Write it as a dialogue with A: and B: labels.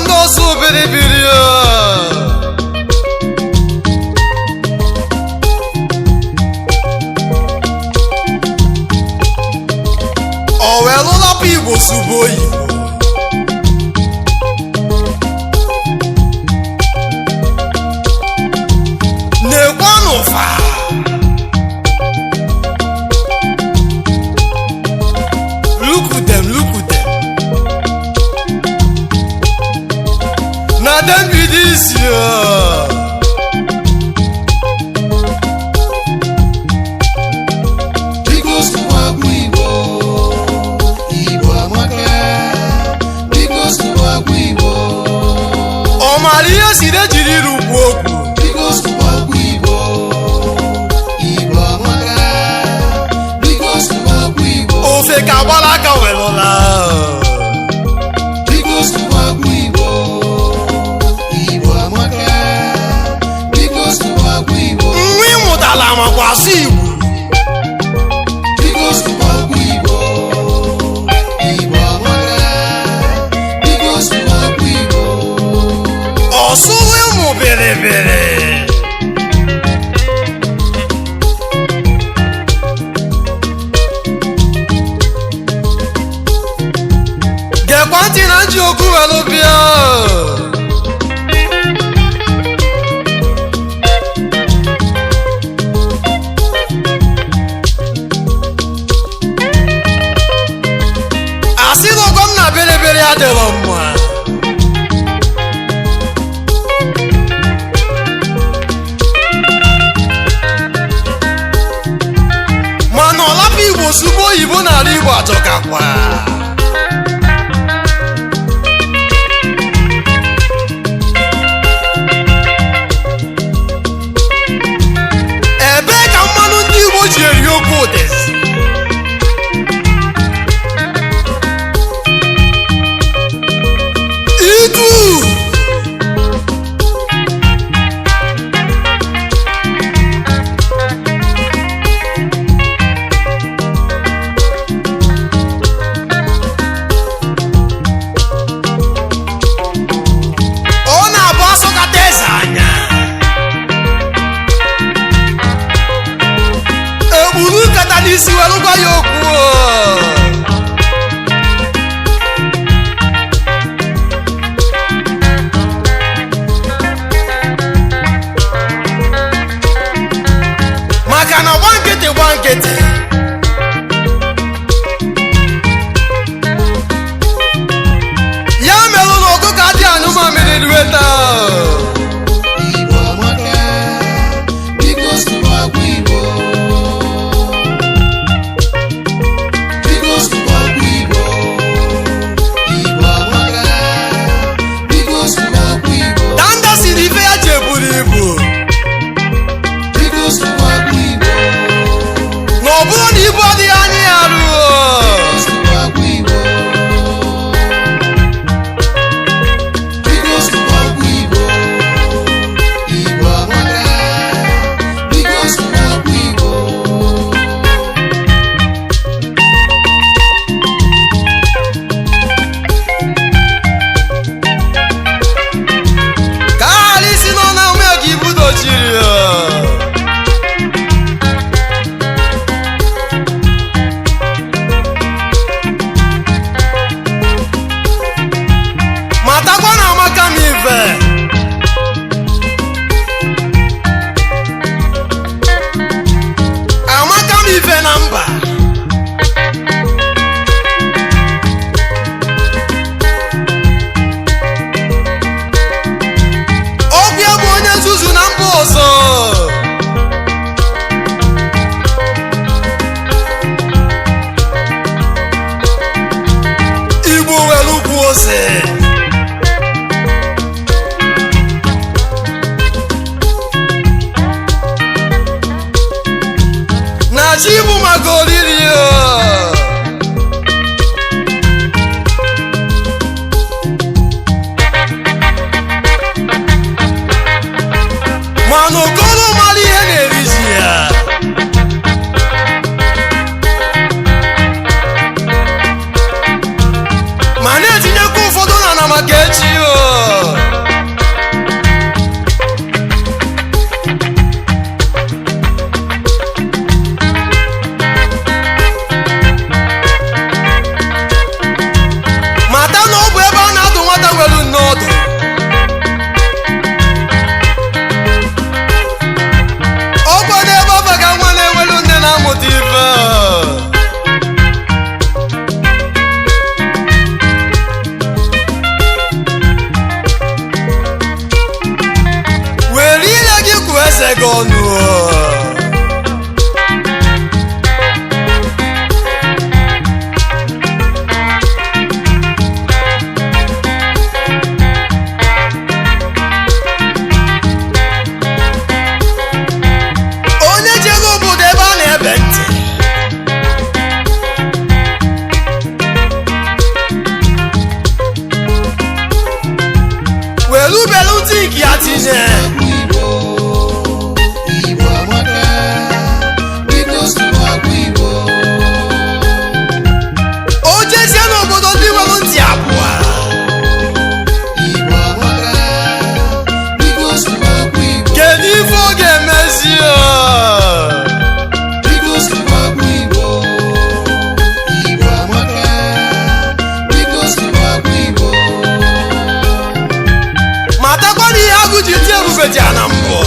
A: ndị ọsụ biribiri o wee lụlapụ Igbo sụba oyibo na-ekwanụfa look at them na dem be this
B: Biko sụwakwa Igbo, Igbo amaka. Biko sụwakwa Igbo,
A: ọ mara ihe si de jiri rugbu okwu
B: biko sụwakwa Igbo, Igbo amaka. Biko sụwakwa Igbo,
A: ofe ka gbara aka welụla
B: biko sụwakwa Igbo, Igbo amaka. Biko sụwakwa Igbo,
A: nwa ịmụtala makwa asụ Igbo
B: biko sụwakwa Igbo, Igbo amaka. Biko sụwakwa Igbo,
A: ọsụwa ụmụ biribiri gekwa ntị na nji okwu welu bịa asị na ọgọ m na biribiri adịrọ mma mana ọlapụ Igbo sụba oyibo n'ala Igbo atọkakwa ebee ka mmanụ ndị Igbo ji eri oke ụdịzi itu gị ọnụ. Onye jere obodo ebe a na-ebe ntị welu belu ntị nke ya tinye
B: Igbo amaka, biko sụwa akwa Igbo.
A: o jezie n'obodo ndị nwere ntị abụọ
B: Igbo amaka, biko sụwa akwa Igbo.
A: kedu ife ọ ga-emezi
B: Biko sụwa akwa Igbo. Igbo amaka, biko sụwa akwa Igbo.
A: matakwa na ihe agụ ji dị ebube dị ya na mbụ